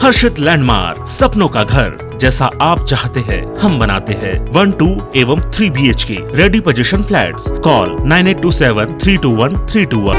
हर्षित landmark, सपनों का घर जैसा आप चाहते हैं हम बनाते हैं। 1, 2 एवं 3 BHK ready position flats. Call 9827321321।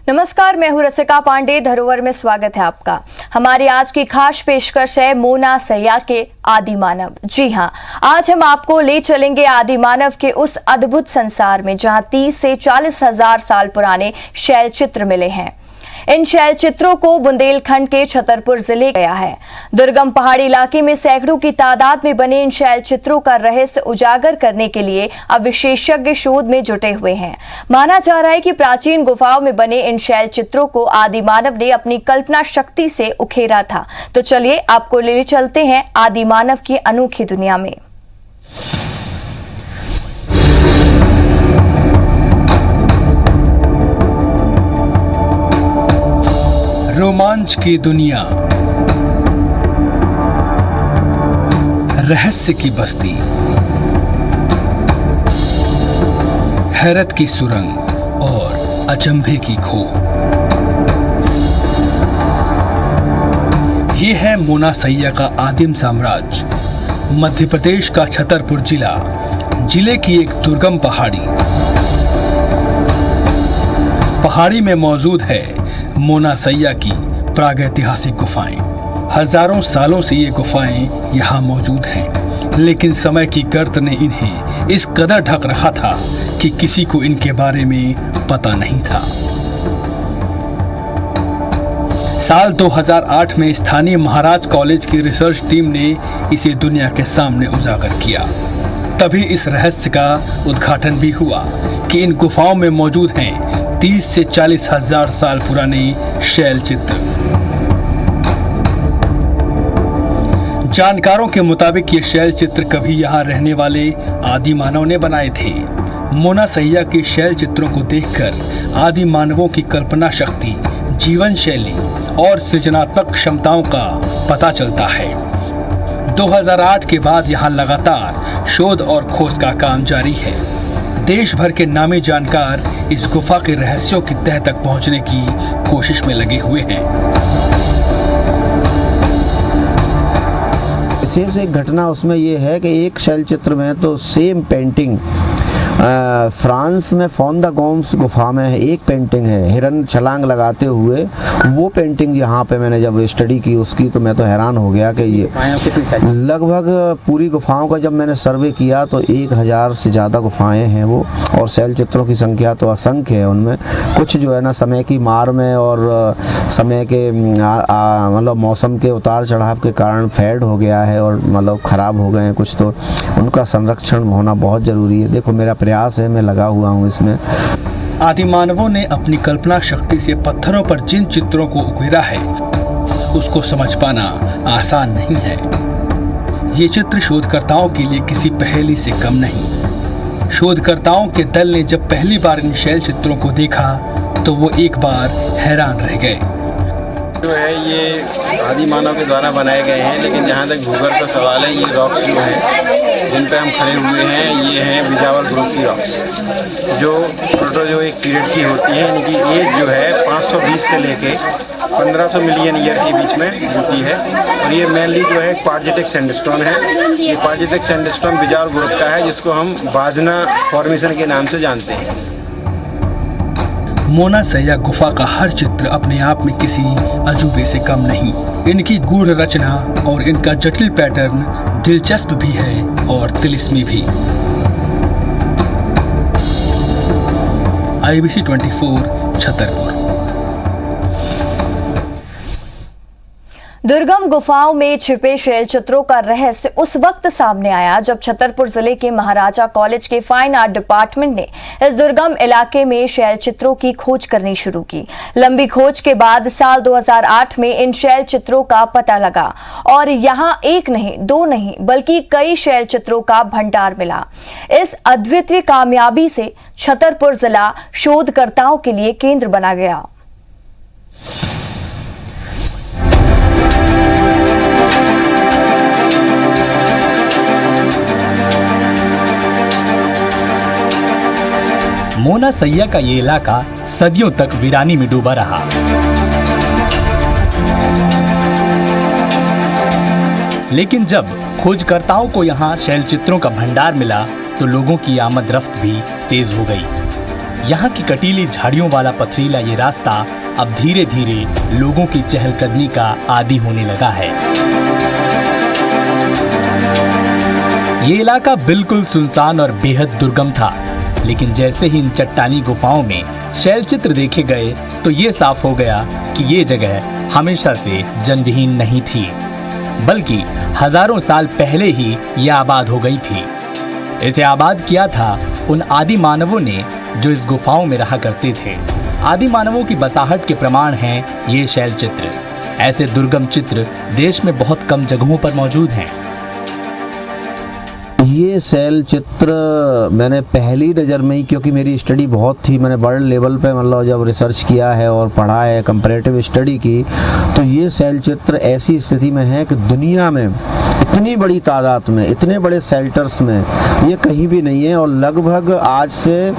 नमस्कार, मैं हूं रसिका पांडे। धरोहर में स्वागत है आपका। हमारी आज की खास पेशकश है मोना सैया के आदि मानव। जी हां, आज हम आपको ले चलेंगे आदि मानव के उस अद्भुत संसार में जहां 30 से 40 हजार साल पुराने शैल चित्र मिले हैं। इन शैल चित्रों को बुंदेलखंड के छतरपुर जिले गया है। दुर्गम पहाड़ी इलाके में सैकड़ों की तादाद में बने इन शैल चित्रों का रहस्य उजागर करने के लिए अब विशेषज्ञ शोध में जुटे हुए हैं। माना जा रहा है कि प्राचीन गुफाओं में बने इन शैल चित्रों को आदि मानव ने अपनी कल्पना शक्ति से उखेरा था। तो चलिए आपको ले चलते हैं आदि मानव की अनोखी दुनिया में। रोमांच की दुनिया, रहस्य की बस्ती, हैरत की सुरंग और अचंभे की खोह। ये है मोना सैया का आदिम साम्राज्य। मध्य प्रदेश का छतरपुर जिले की एक दुर्गम पहाड़ी में मौजूद है मोना सैया की प्रागैतिहासिक गुफाएं। हजारों सालों से ये गुफाएं यहाँ मौजूद हैं, लेकिन समय की गर्त ने इन्हें इस कदर ढक रखा था कि किसी को इनके बारे में पता नहीं था। साल 2008 में स्थानीय महाराज कॉलेज की रिसर्च टीम ने इसे दुनिया के सामने उजागर किया। तभी इस रहस्य का उद्घाटन भी हुआ कि इन गुफाओं में मौजूद हैं 30 से 40 हजार साल पुराने शैल चित्र। जानकारों के मुताबिक ये शैल चित्र कभी यहाँ रहने वाले आदि मानव ने बनाए थे। मोना सैया के शैल चित्रों को देखकर आदि मानवों की कल्पना शक्ति, जीवन शैली और सृजनात्मक क्षमताओं का पता चलता है। 2008 के बाद यहाँ लगातार शोध और खोज का काम जारी है। देश भर के नामी जानकार इस गुफा के रहस्यों की तह तक पहुंचने की कोशिश में लगे हुए हैं। विशेष एक घटना उसमें ये है कि एक शैल चित्र में तो सेम पेंटिंग फ्रांस में फोंदा गोम्स गुफा में एक पेंटिंग है, हिरन छलांग लगाते हुए। वो पेंटिंग यहाँ पे मैंने जब स्टडी की उसकी, तो मैं तो हैरान हो गया कि ये लगभग पूरी गुफाओं का जब मैंने सर्वे किया तो 1000 से ज़्यादा गुफाएं हैं वो, और शैल चित्रों की संख्या तो असंख्य है। उनमें कुछ जो है ना समय की मार में और समय के मतलब मौसम के उतार चढ़ाव के कारण फेड हो गया है और मतलब ख़राब हो गए हैं कुछ, तो उनका संरक्षण होना बहुत ज़रूरी है। देखो मेरा प्रयास है, मैं लगा हुआ हूँ इसमें। आदि मानवों ने अपनी कल्पना शक्ति से पत्थरों पर जिन चित्रों को उकेरा है उसको समझ पाना आसान नहीं है। ये चित्र शोधकर्ताओं के लिए किसी पहेली से कम नहीं। शोधकर्ताओं के दल ने जब पहली बार इन शैल चित्रों को देखा तो वो एक बार हैरान रह गए। जो है ये आदि मानव के द्वारा बनाए गए हैं, लेकिन जहाँ तक भूगर्भ का सवाल है, ये रॉक जो है जिन पे हम खड़े हुए हैं ये हैं बिजावर ग्रुप की रॉक, जो प्रोटोजोइक पीरियड की होती है। इनकी एज जो है 520 से लेके 1500 मिलियन ईयर के बीच में होती है। और ये मेनली जो है क्वार्जिटिक सैंडस्टोन है। ये क्वार्जिटिक सैंडस्टोन बिजावर ग्रुप का है, जिसको हम बाजना फॉर्मेशन के नाम से जानते हैं। मोना सैया गुफा का हर चित्र अपने आप में किसी अजूबे से कम नहीं। इनकी गूढ़ रचना और इनका जटिल पैटर्न दिलचस्प भी है और तिलिस्मी भी। IBC 24 छतरपुर। दुर्गम गुफाओं में छिपे शैल चित्रों का रहस्य उस वक्त सामने आया जब छतरपुर जिले के महाराजा कॉलेज के फाइन आर्ट डिपार्टमेंट ने इस दुर्गम इलाके में शैल चित्रों की खोज करनी शुरू की। लंबी खोज के बाद साल 2008 में इन शैल चित्रों का पता लगा और यहाँ एक नहीं, दो नहीं, बल्कि कई शैल चित्रों का भंडार मिला। इस अद्वितीय कामयाबी से छतरपुर जिला शोधकर्ताओं के लिए केंद्र बना गया। मोना सैया का ये इलाका सदियों तक वीरानी में डूबा रहा। लेकिन जब खोजकर्ताओं को यहाँ शैल चित्रों का भंडार मिला तो लोगों की आमद रफ्त भी तेज हो गई। यहाँ की कटीली झाड़ियों वाला पथरीला ये रास्ता अब धीरे धीरे लोगों की चहलकदमी का आदी होने लगा है। ये इलाका बिल्कुल सुनसान और बेहद दुर्गम था, लेकिन जैसे ही इन चट्टानी गुफाओं में शैल चित्र देखे गए तो ये साफ हो गया कि ये जगह हमेशा से जनविहीन नहीं थी, बल्कि हजारों साल पहले ही ये आबाद हो गई थी। इसे आबाद किया था उन आदि मानवों ने जो इस गुफाओं में रहा करते थे। आदि मानवों की बसाहट के प्रमाण हैं ये शैल चित्र। ऐसे दुर्गम चित्र देश में बहुत कम जगहों पर मौजूद हैं। ये शैल चित्र मैंने पहली नज़र में ही, क्योंकि मेरी स्टडी बहुत थी, मैंने वर्ल्ड लेवल पे मतलब जब रिसर्च किया है और पढ़ा है, कंपैरेटिव स्टडी की, तो ये शैल चित्र ऐसी स्थिति में है कि दुनिया में इतनी बड़ी तादाद में, इतने बड़े शेल्टर्स में ये कहीं भी नहीं है। और लगभग आज से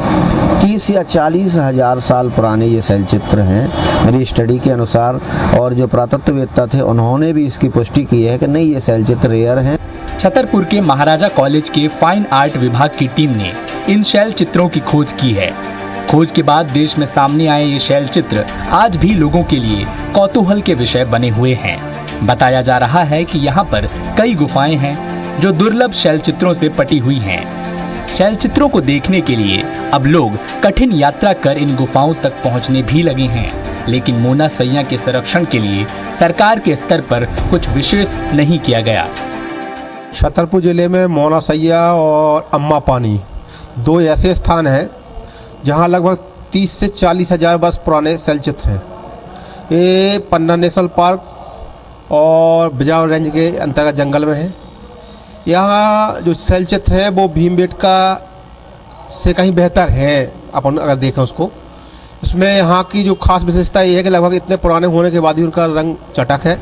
30 या 40 हज़ार साल पुराने ये शैल चित्र हैं मेरी स्टडी के अनुसार। और जो पुरातत्ववेत्ता थे उन्होंने भी इसकी पुष्टि की है कि नहीं, ये शैल चित्र रेयर हैं। छतरपुर के महाराजा कॉलेज के फाइन आर्ट विभाग की टीम ने इन शैल चित्रों की खोज की है। खोज के बाद देश में सामने आए ये शैल चित्र आज भी लोगों के लिए कौतूहल के विषय बने हुए हैं। बताया जा रहा है कि यहाँ पर कई गुफाएं हैं जो दुर्लभ शैल चित्रों से पटी हुई हैं। शैल चित्रों को देखने के लिए अब लोग कठिन यात्रा कर इन गुफाओं तक पहुँचने भी लगे हैं, लेकिन मोना सैया के संरक्षण के लिए सरकार के स्तर पर कुछ विशेष नहीं किया गया। छतरपुर ज़िले में मोना सैया और अम्मा पानी दो ऐसे स्थान हैं जहां लगभग 30 से 40 हज़ार वर्ष पुराने शैल चित्र हैं। ये पन्ना नेशनल पार्क और बिजावर रेंज के अंतर्गत जंगल में है। यहाँ जो शैल चित्र हैं वो भीमबेटका से कहीं बेहतर है अपन अगर देखें उसको। इसमें यहाँ की जो खास विशेषता ये है कि लगभग इतने पुराने होने के बाद भी उनका रंग चटक है।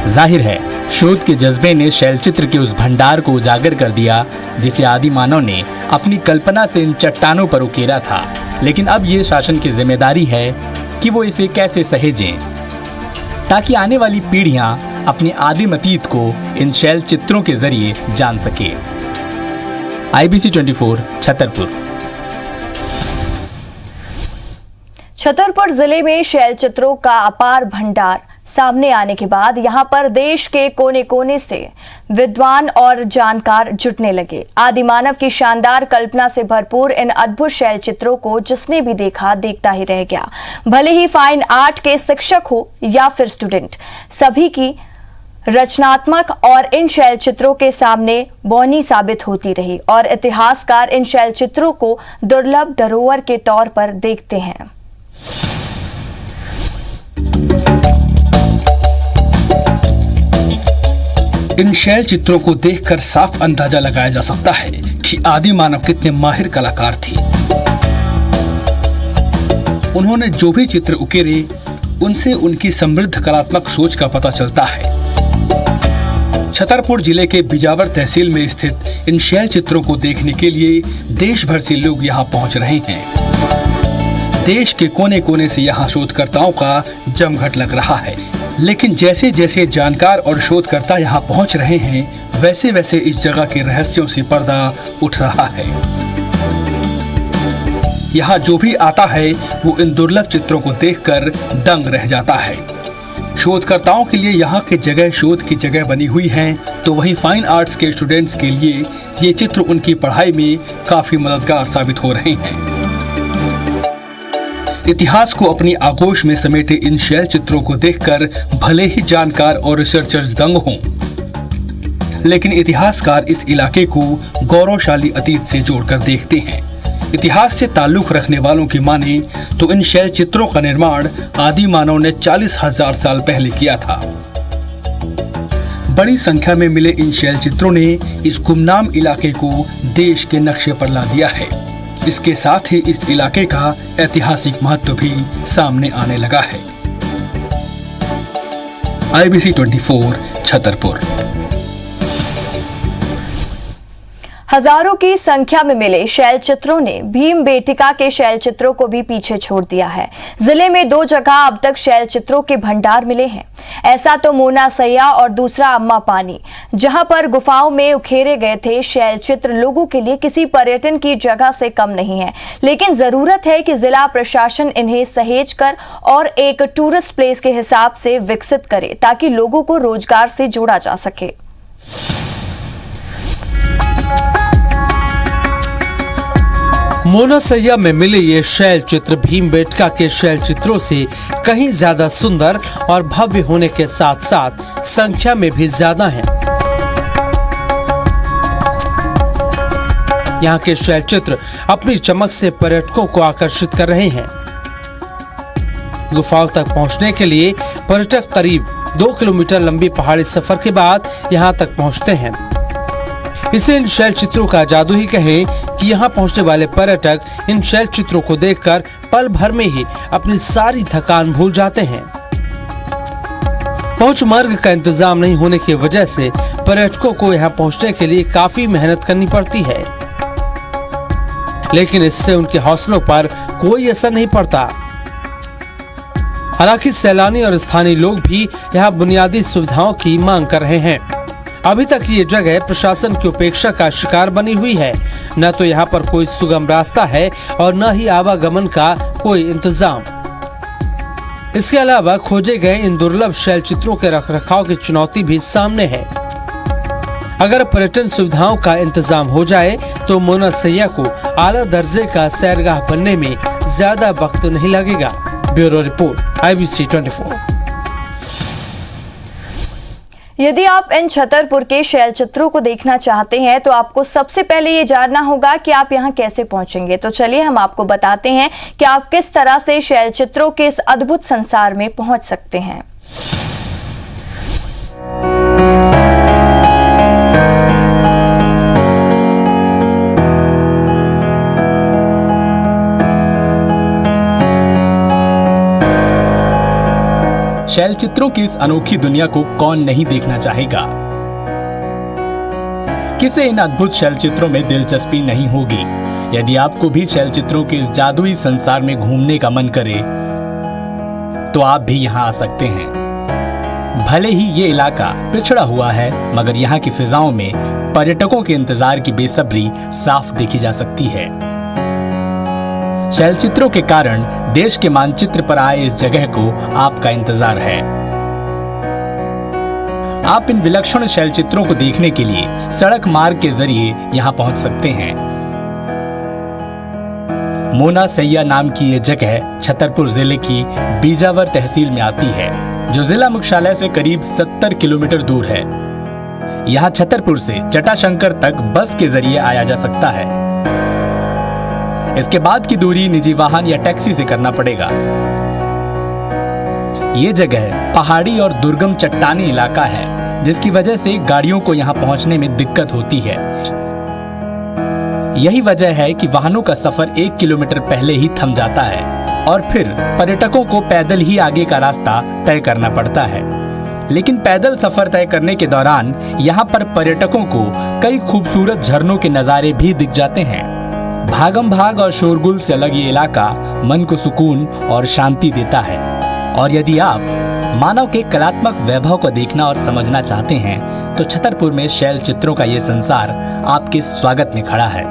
जाहिर है शोध के जज्बे ने शैल चित्र के उस भंडार को उजागर कर दिया जिसे आदि मानव ने अपनी कल्पना से इन चट्टानों पर उकेरा था। लेकिन अब ये शासन की जिम्मेदारी है कि वो इसे कैसे सहेजें ताकि आने वाली पीढ़ियां अपने आदिम अतीत को इन शैल चित्रों के जरिए जान सके। IBC 24 छतरपुर। छतरपुर जिले में शैल चित्रों का अपार भंडार सामने आने के बाद यहां पर देश के कोने कोने से विद्वान और जानकार जुटने लगे। आदिमानव की शानदार कल्पना से भरपूर इन अद्भुत शैल चित्रों को जिसने भी देखा देखता ही रह गया। भले ही फाइन आर्ट के शिक्षक हो या फिर स्टूडेंट, सभी की रचनात्मक और इन शैल चित्रों के सामने बौनी साबित होती रही और इतिहासकार इन शैल चित्रों को दुर्लभ धरोहर के तौर पर देखते हैं। इन शैल चित्रों को देखकर साफ अंदाजा लगाया जा सकता है कि आदि मानव कितने माहिर कलाकार थे। उन्होंने जो भी चित्र उकेरे उनसे उनकी समृद्ध कलात्मक सोच का पता चलता है। छतरपुर जिले के बिजावर तहसील में स्थित इन शैल चित्रों को देखने के लिए देश भर से लोग यहाँ पहुँच रहे हैं। देश के कोने कोने से यहाँ शोधकर्ताओं का जमघट लग रहा है। लेकिन जैसे जैसे जानकार और शोधकर्ता यहाँ पहुँच रहे हैं वैसे वैसे इस जगह के रहस्यों से पर्दा उठ रहा है। यहाँ जो भी आता है वो इन दुर्लभ चित्रों को देखकर दंग रह जाता है। शोधकर्ताओं के लिए यहाँ की जगह शोध की जगह बनी हुई है, तो वहीं फाइन आर्ट्स के स्टूडेंट्स के लिए ये चित्र उनकी पढ़ाई में काफी मददगार साबित हो रहे हैं। इतिहास को अपनी आगोश में समेटे इन शैल चित्रों को देखकर भले ही जानकार और रिसर्चर्स दंग हों, लेकिन इतिहासकार इस इलाके को गौरवशाली अतीत से जोड़कर देखते हैं। इतिहास से ताल्लुक रखने वालों की माने तो इन शैल चित्रों का निर्माण आदि मानव ने 40,000 साल पहले किया था। बड़ी संख्या में मिले इन शैल चित्रों ने इस गुमनाम इलाके को देश के नक्शे पर ला दिया है। इसके साथ ही इस इलाके का ऐतिहासिक महत्व भी सामने आने लगा है। IBC 24 छतरपुर। हजारों की संख्या में मिले शैल चित्रों ने भीम बेटिका के शैल चित्रों को भी पीछे छोड़ दिया है। जिले में 2 जगह अब तक शैल चित्रों के भंडार मिले हैं। ऐसा तो मोना सैया और दूसरा अम्मा पानी, जहां पर गुफाओं में उखेरे गए थे शैल चित्र, लोगों के लिए किसी पर्यटन की जगह से कम नहीं है। लेकिन जरूरत है कि जिला प्रशासन इन्हें सहेज कर और एक टूरिस्ट प्लेस के हिसाब से विकसित करे, ताकि लोगों को रोजगार से जोड़ा जा सके। मोना सैया में मिले ये शैल चित्र भीमबेटका के शैल चित्रों से कहीं ज्यादा सुंदर और भव्य होने के साथ साथ संख्या में भी ज्यादा हैं। यहाँ के शैल चित्र अपनी चमक से पर्यटकों को आकर्षित कर रहे हैं। गुफाओं तक पहुँचने के लिए पर्यटक करीब 2 किलोमीटर लंबी पहाड़ी सफर के बाद यहाँ तक पहुँचते हैं। इसे इन शैल चित्रों का जादू ही कहें कि यहाँ पहुँचने वाले पर्यटक इन शैल चित्रों को देखकर पल भर में ही अपनी सारी थकान भूल जाते हैं। पहुंच मार्ग का इंतजाम नहीं होने की वजह से पर्यटकों को यहाँ पहुँचने के लिए काफी मेहनत करनी पड़ती है, लेकिन इससे उनके हौसलों पर कोई असर नहीं पड़ता। हालांकि सैलानी और स्थानीय लोग भी यहाँ बुनियादी सुविधाओं की मांग कर रहे हैं। अभी तक ये जगह प्रशासन की उपेक्षा का शिकार बनी हुई है। न तो यहाँ पर कोई सुगम रास्ता है और न ही आवागमन का कोई इंतजाम। इसके अलावा खोजे गए इन दुर्लभ शैल चित्रों के रखरखाव की चुनौती भी सामने है। अगर पर्यटन सुविधाओं का इंतजाम हो जाए तो मोना सैया को आला दर्जे का सैरगाह बनने में ज्यादा वक्त नहीं लगेगा। Bureau report, IBC 24। यदि आप इन छतरपुर के शैल चित्रों को देखना चाहते हैं तो आपको सबसे पहले ये जानना होगा कि आप यहाँ कैसे पहुंचेंगे। तो चलिए हम आपको बताते हैं कि आप किस तरह से शैल चित्रों के इस अद्भुत संसार में पहुंच सकते हैं। शैल चित्रों की इस अनोखी दुनिया को कौन नहीं देखना चाहेगा। किसे इन अद्भुत शैल चित्रों में दिलचस्पी नहीं होगी। यदि आपको भी शैल चित्रों के इस जादुई संसार में घूमने का मन करे तो आप भी यहाँ आ सकते हैं। भले ही ये इलाका पिछड़ा हुआ है, मगर यहाँ की फिजाओं में पर्यटकों के इंतजार की बेसब्री साफ देखी जा सकती है। शैल चित्रों के कारण देश के मानचित्र पर आए इस जगह को आपका इंतजार है। आप इन विलक्षण शैल चित्रों को देखने के लिए सड़क मार्ग के जरिए यहां पहुंच सकते हैं। मोना सैया नाम की ये जगह छतरपुर जिले की बीजावर तहसील में आती है, जो जिला मुख्यालय से करीब 70 किलोमीटर दूर है। यहां छतरपुर से जटाशंकर तक बस के जरिए आया जा सकता है। इसके बाद की दूरी निजी वाहन या टैक्सी से करना पड़ेगा। ये जगह पहाड़ी और दुर्गम चट्टानी इलाका है, जिसकी वजह से गाड़ियों को यहाँ पहुँचने में दिक्कत होती है। यही वजह है कि वाहनों का सफर 1 किलोमीटर पहले ही थम जाता है और फिर पर्यटकों को पैदल ही आगे का रास्ता तय करना पड़ता है। लेकिन पैदल सफर तय करने के दौरान यहाँ पर पर्यटकों को कई खूबसूरत झरनों के नज़ारे भी दिख जाते हैं। भागम भाग और शोरगुल से अलग ये इलाका मन को सुकून और शांति देता है। और यदि आप मानव के कलात्मक वैभव को देखना और समझना चाहते हैं तो छतरपुर में शैल चित्रों का ये संसार आपके स्वागत में खड़ा है।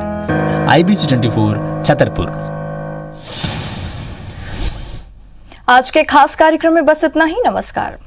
IBC 24 छतरपुर। आज के खास कार्यक्रम में बस इतना ही। नमस्कार।